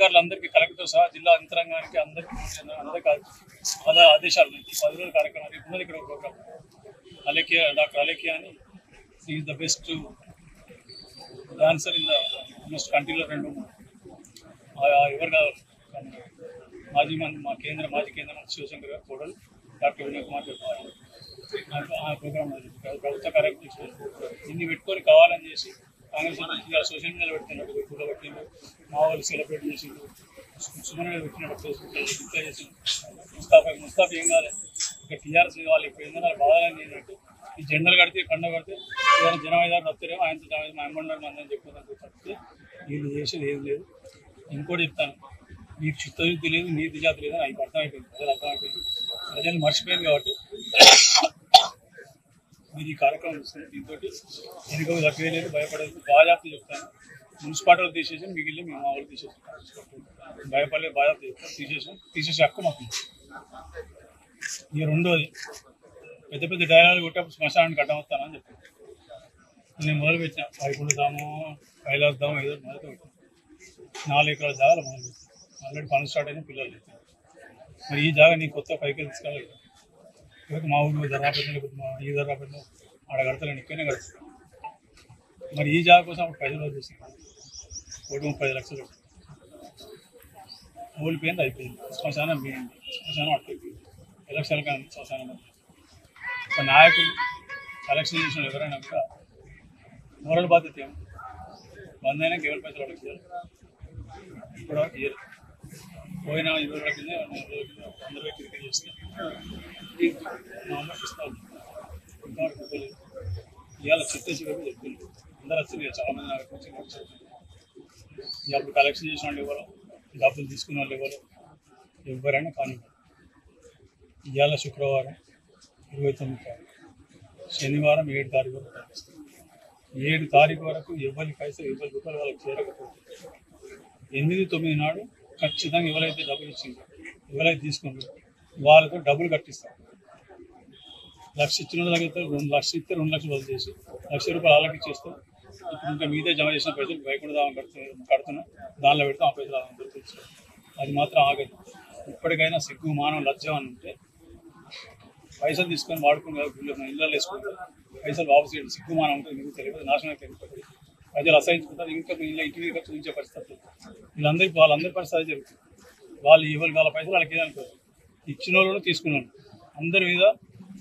అధికారులందరికీ కలెక్టర్తో సహా జిల్లా యంత్రాంగానికి అందరికీ ఆదేశాలు ఉన్నాయి. 10 రోజుల కార్యక్రమం రేపు ఉన్నది. ఇక్కడ ఒక ప్రోగ్రామ్ అలేఖ్య, డాక్టర్ అలేఖ్య అని is the best dancer in the almost కంట్రీలో 2 ఎవరు కావాలి మాజీ కేంద్ర మంత్రి శివశంకర్ గారు కోడలు డాక్టర్ వినయ్ కుమార్ గారు ఆ ప్రోగ్రామ్ ప్రభుత్వ కార్యక్రమం ఇన్ని పెట్టుకొని కావాలని చేసి కాంగ్రెస్ సోషల్ మీడియాలో పెడుతున్నట్టు ఫోటో పెట్టిండు. మా వాళ్ళు సెలబ్రేట్ చేసిండు. సుమన్ మీద పెట్టినట్టు ఫేస్బుక్ డిప్లై చేసి ముస్తాఫా ఏం కావాలి, ఇక్కడ టీఆర్ఎస్ కావాలి, ఇప్పుడు ఏంటంటే బాధాలని ఏంటంటే ఈ జెండర్ కడితే కండ కడితే ఏదైనా జనం ఐదారు వస్తారేమో ఆయనతో మా అమ్మంటారు మందని చెప్పుకోవడానికి తప్పితే వీళ్ళు చేసేది ఏం లేదు. ఇంకోటి చెప్తాను, మీకు చిత్తశుద్ధి లేదు, నీతి జాతి లేదు అని అర్థమైపోయింది. ప్రజలు అర్థమైపోయింది, ప్రజలు మర్చిపోయింది. కాబట్టి మీరు ఈ కార్యక్రమం ఇస్తారు. దీంతో ఎన్నికలు తక్కువే లేదు, భయపడేది. బాధ్యత చెప్తాను, మున్సిపాలిటీలు తీసేసి మిగిలిన మేము మా వాళ్ళు తీసేసాం. భయపడలేదు, బాధ్యత చెప్తాను. తీసేసే హక్కు మాకు. ఇక రెండోది, పెద్ద పెద్ద డైలాగులు కొట్టేప్పుడు శ్మశానానికి అడ్డమవుతానని చెప్పాను. నేను మొదలుపెట్టిన పైకుండుదాము, కైలాసదాము, ఏదో మొదలుపెట్టాను. 4 ఎకరాల జాగాలు మొదలుపెట్టాను. ఆల్రెడీ పనులు స్టార్ట్ అయినా పిల్లలు లేదు. మరి ఈ జాగా నీ కొత్త పైకి తీసుకెళ్ళాలి. మా ఊరు ధర్రాపేట ఈ ధర్రాపేట ఆడ కడతలేను, ఇక్కడనే కడతాను. మరి ఈ జాగా కోసం అప్పుడు ప్రజలు చేస్తున్నాను. 1.35 లక్షలు ఓడిపోయింది, అయిపోయింది. శ్మశానం పోయింది, శ్మశానం అట్టయిపోయింది. ఎలక్షన్ల కానీ శ్మశానం ఒక నాయకులు ఎలక్షన్ చేసిన ఎవరైనా కూడా మోరల్ బాధ్యత ఏమో 100 అయినా కేవలం పైసలు అడుగుతారు. ఇప్పుడు పోయిన 20 రోజుల కింద 100 రోజుల కింద 100 క్రికెట్ చేస్తే మా అమ్మ ఇస్తాను. ఇంతవరకు తెలియదు. ఇవాళ చిత్తేసి చెప్పింది అందరూ వచ్చింది. చాలామంది నాకు అప్పుడు కలెక్షన్ చేసిన వాళ్ళు ఎవరో, డబ్బులు తీసుకున్న వాళ్ళు ఎవరైనా కానీ ఇవాళ శుక్రవారం 29 తారీఖు, శనివారం 7 తారీఖు వరకు 7 తారీఖు వరకు ఎవరి పైసలు 20 రూపాయలు వాళ్ళకి చేరకపోతే 8, 9 నాడు ఖచ్చితంగా ఎవరైతే డబ్బులు ఇచ్చిందో, ఎవరైతే తీసుకుంటారో వాళ్ళతో డబ్బులు కట్టిస్తారు. 1,00,000 ఇచ్చిన దగ్గర 2 లక్షలు ఇస్తే 2 లక్షలు వదిలి చేసి 1,00,000 రూపాయలు వాళ్ళకి ఇచ్చేస్తాం. ఇప్పుడు ఇంకా మీదే జమ చేసిన పైసలు వైకుంఠధామం కడుతున్నాం, దానిలో పెడతాం. ఆ పైసలు దొరుకుతుంది. అది మాత్రం ఆగదు. ఇప్పటికైనా సిగ్గు, మానం, లజ్జం అని ఉంటే పైసలు తీసుకొని వాడుకుని ఇళ్ళలో వేసుకుంటే పైసలు వాపసు చేయడం సిగ్గుమానం ఉంటుంది. మీకు తెలియదు, నాశనం తెలియదు. ప్రజలు అసహించుకుంటారు. ఇంకా ఇంటి మీద చూపించే పరిస్థితి వాళ్ళందరి పరిస్థితి జరుగుతుంది. వాళ్ళు వాళ్ళ పైసలు వాళ్ళకి ఏదనుకోరు. ఇచ్చిన వాళ్ళను తీసుకున్నాను అందరి మీద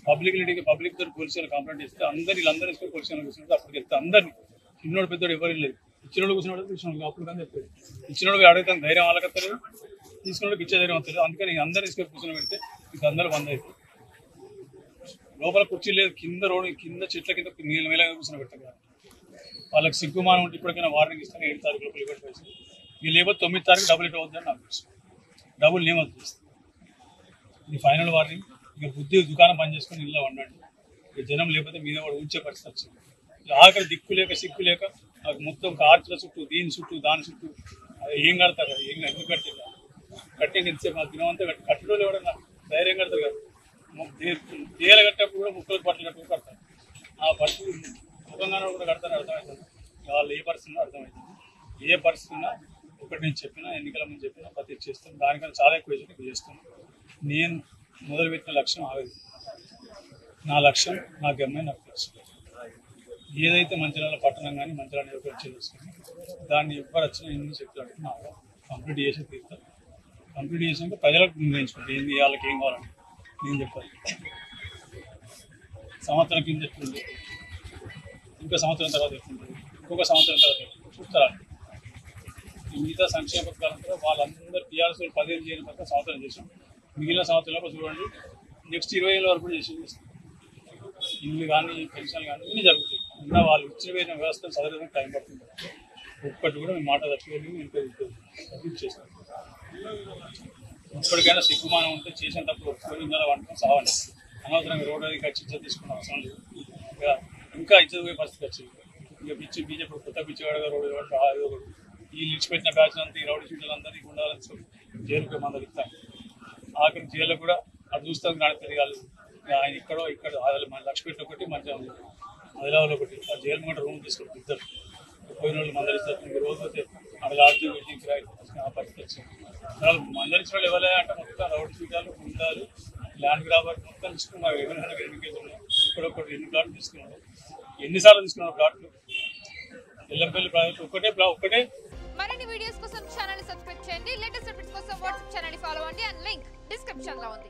పబ్లిక్ తోటి పోలీసులు కంప్లైంట్ ఇస్తే వీళ్ళందరూ తీసుకొని పోలీసులు కూర్చుంటే అప్పుడు చెప్తే అందరినీ చిన్నోడు పెద్దోడు ఎవరు లేదు. ఇచ్చినోడు కూర్చున్నాడు తీసుకున్నాడు అప్పుడు కానీ చెప్పాడు. ఇచ్చినోడు అడుగుతాను ధైర్యం వాళ్ళకత్తలేదు, తీసుకున్నోడికి ఇచ్చే ధైర్యం వస్తలేదు. అందుకని అందరూ తీసుకొని కూర్చొని పెడితే మీకు అందరూ బంద్ అవుతుంది. లోపల కుర్చీ లేదు, కింద రోడ్డు కింద చెట్ల కింద నీళ్ళ మేళగా కూర్చొని పెడతారు. వాళ్ళకి సిగ్గుమానం ఉంటే ఇప్పటికైనా వార్నింగ్ ఇస్తాను. 7 తారీఖు లోపల ఇవ్వడం పైసలు వీళ్ళు లేకపోతే 9 తారీఖు డబ్బులు ఇటు అవుతుందని నాకు తెలుసు. డబ్బులు నియమం చేస్తాను. ఇది ఫైనల్ వార్నింగ్. ఇక బుద్ధి దుకాణం పని చేసుకొని ఇళ్ళలో వండండి. ఇక జనం లేకపోతే మీద కూడా ఉంచే పరిస్థితి వచ్చింది. ఆఖరి దిక్కు లేక సిక్కు లేక నాకు మొత్తం కార్చుల చుట్టూ దీని చుట్టూ దాని చుట్టూ అది ఏం కడతారు కదా, ఏం ఎందుకు కట్టిందా కట్టేది ఎంతసేపు మా దినం అంతా కట్టడం ఎవడన్నా ధైర్యం కడతారు కదా. దేలు కట్టేప్పుడు కూడా ముక్కలకు బట్టలు కట్టుకుని కడతారు. ఆ పరిస్థితి ముఖంగానే కూడా కడతారని అర్థమవుతుంది. వాళ్ళు ఏ పరిస్థితి అర్థమవుతుంది. ఏ పరిస్థితి ఉన్నా ఒకటి నేను చెప్పినా, ఎన్నికల ముందు చెప్పినా ప్రతి చేస్తాను. దానికన్నా చాలా ఎక్కువ చేస్తాను. నేను మొదలుపెట్టిన లక్ష్యం ఆగదు. నా లక్ష్యం నా గమ్యం నాకు తెలుసు. ఏదైతే మంచిర్యాల పట్టణం కానీ మంచిర్యాల నియోజకవర్గం చేసుకుని దాన్ని ఎవరు వచ్చినా ఎన్ని చెప్తాడు నాకు కంప్లీట్ చేసి తీరుతాను. కంప్లీట్ చేసినాక ప్రజలకు నిర్ణయించుకుంటే ఏంది వాళ్ళకి ఏం కావాలని నేను చెప్పాలి. సంవత్సరం కింద ఎట్లుంది, ఇంకో సంవత్సరం తర్వాత ఎట్లుంటుంది, ఇంకొక సంవత్సరం తర్వాత చూస్తారా. మిగతా సంక్షేమ పథకాలంతా వాళ్ళందరూ టీఆర్ఎస్ 15 చేయని పథకం సంవత్సరం చేసాం. మిగిలిన సంవత్సరంలో చూడండి నెక్స్ట్ 20 ఏళ్ళ వరకు కూడా చేసి ఇల్లు కానీ పెన్షన్లు కానీ అన్నీ జరుగుతాయి. ఇంకా వాళ్ళు ఇచ్చిన వ్యవస్థను చదవడానికి టైం పడుతుంది. ఒక్కటి కూడా మేము మాట తట్టుకొని ఎంకరేజ్ చేస్తాం. ఇప్పటికైనా సిగ్గుమానం ఉంటే చేసేటప్పుడు ఒప్పుకొని ఇందులో వంటకం సావండి. అనవసరంగా రోడ్డు అది ఖర్చు తీసుకున్న అవసరం లేదు. ఇంకా ఇచ్చే పరిస్థితి వచ్చింది. ఇక బీజేపీ కొత్త పిచ్చివాడుగా రోడ్డు ఈ ఇచ్చిపెట్టిన బ్యాచ్ అంతా ఈ రౌడీ షీట్లందరినీ ఉండాలని జైలుకి మందలు ఇస్తాం. ఆఖరి జైల్లో కూడా అది చూస్తాం కానీ తెలియాలి. ఆయన ఇక్కడ మన లక్ష్మీపేట ఒకటి మంచిగా ఉంది, ఆదిలాబాద్లో ఒకటి. ఆ జైలు ముంగట రూమ్ తీసుకుంటారు ఇద్దరు పోయిన వాళ్ళు మందలు ఇస్తారు. రోజు అయితే అక్కడ లాడ్జీ వెయిటింగ్ ఆ పరిస్థితి వచ్చింది. మందరించిన వాళ్ళు ఇవ్వలే అంటే మొత్తం రౌడ్ షీటాలు గుండాలు ల్యాండ్ గ్రాబర్ మొత్తం తీసుకున్నారు. ఎవరైనా ఎన్ని కేసులు ఇక్కడ ఒకటి 2 ప్లాట్లు తీసుకున్నారు. ఎన్నిసార్లు తీసుకున్నారు ప్లాట్లు? ఎల్లంపల్లి ప్రాజెక్టు ఒక్కటే. మరిన్ని వీడియోస్ కోసం ఛానల్ ని సబ్స్క్రైబ్ చేయండి. లేటెస్ట్ అప్డేట్స్ కోసం వాట్సాప్ ఛానల్ ని ఫాలో అవ్వండి. అండ్ లింక్ డిస్క్రిప్షన్ లో ఉంది.